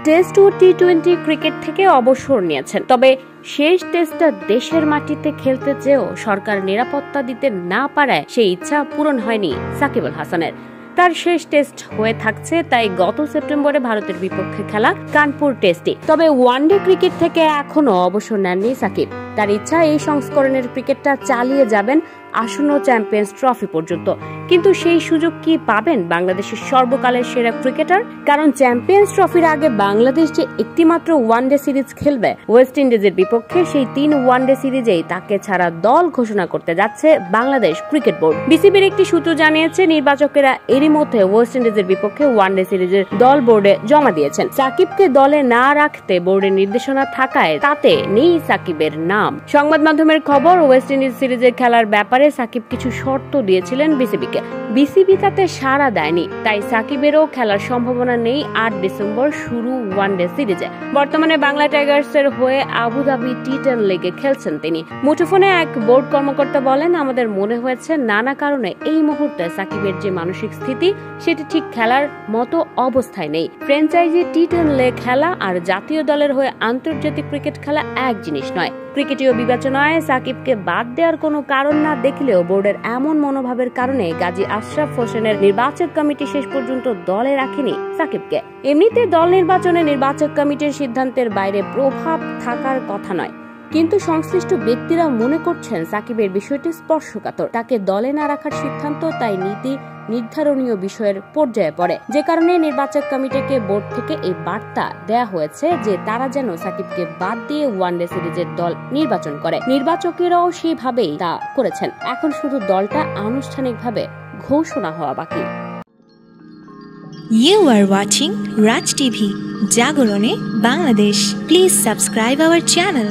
Test ও টি-20 cricket থেকে অবসর নিয়েছেন। তবে শেষ টেস্টটা দেশের মাটিতে খেলতে চেয়েও সরকার নিরাপত্তা দিতে না পারায় সেই ইচ্ছা পূরণ হয়নি সাকিব আল হাসানের। তার শেষ টেস্ট হয়ে থাকছে তাই গত সেপ্টেম্বরে ভারতের বিপক্ষে খেলা কানপুর টেস্টে। তবে ওয়ানডে ক্রিকেট থেকে এখনো অবসর নেননি সাকিব। তার ইচ্ছা এই সংস্করণের ক্রিকেটটা চালিয়ে যাবেন আসন্ন চ্যাম্পিয়ন্স ট্রফি পর্যন্ত। কিন্তু সেই সুযোগ কি পাবেন বাংলাদেশের সর্বকালের সেরা ক্রিকেটার? কারণ চ্যাম্পিয়ন্স ট্রফির আগে বাংলাদেশ যে একটিমাত্র ওয়ানডে সিরিজ খেলবে ওয়েস্ট ইন্ডিজের বিপক্ষে, সেই 3 ওয়ানডে সিরিজেই তাকে ছাড়া দল ঘোষণা করতে যাচ্ছে বাংলাদেশ ক্রিকেট বোর্ড। বিসিবির একটি সূত্র জানিয়েছে নির্বাচকেরা এরই মধ্যে ওয়েস্ট ইন্ডিজের বিপক্ষে ওয়ানডে সিরিজের দল বোর্ডে জমা দিয়েছেন। সাকিবকে দলে না রাখতে বোর্ডের নির্দেশনা থাকায় তাতে নেই সাকিবের নাম। সংবাদ মাধ্যমের খবর, ওয়েস্ট ইন্ডিজ সিরিজের খেলার ব্যাপারে সাকিব কিছু শর্ত দিয়েছিলেন বিসিবিকে। বিসিবি তাতে সাড়া দেয়নি, তাই সাকিবেরও খেলার সম্ভাবনা নেই 8 ডিসেম্বর শুরু ওয়ানডে সিরিজে। বর্তমানে বাংলা টাইগার্সের হয়ে আবুধাবি টি10 লিগে খেলছেন তিনি। মুঠোফোনে এক বোর্ড কর্মকর্তা বলেন, আমাদের মনে হয়েছে নানা কারণে এই মুহূর্তে সাকিবের যে মানসিক স্থিতি সেটি ঠিক খেলার মতো অবস্থায় নেই। ফ্র্যাঞ্চাইজি টি10 লে খেলা আর জাতীয় দলের হয়ে আন্তর্জাতিক ক্রিকেট খেলা এক জিনিস নয়। ক্রিকেটীয় বিবেচনায় সাকিবকে বাদ দেওয়ার কোনো কারণ না দেখলেও বোর্ডের এমন মনোভাবের কারণে গাজী আশরাফ হোসেনের নির্বাচক কমিটি শেষ পর্যন্ত দলে রাখেনি সাকিবকে। এমনিতে দল নির্বাচনে নির্বাচক কমিটির সিদ্ধান্তের বাইরে প্রভাব থাকার কথা নয়, কিন্তু সংশ্লিষ্ট ব্যক্তিরা মনে করছেন সাকিবের বিষয়টি স্পর্শকাতর। তাকে দলে না রাখার সিদ্ধান্ত তাই নীতি নির্ধারণীয় বিষয়ের পর্যায়ে পড়ে, যে কারণে নির্বাচক কমিটিকে বোর্ড থেকে এই বার্তা দেয়া হয়েছে যে তারা যেন সাকিবকে বাদ দিয়ে ওয়ানডে সিরিজের দল নির্বাচন করে। নির্বাচকেরাও সেভাবেই তা করেছেন। এখন শুধু দলটা আনুষ্ঠানিকভাবে ঘোষণা হওয়া বাকি। You are watching Raj TV, জাগরণে Bangladesh. Please subscribe our channel.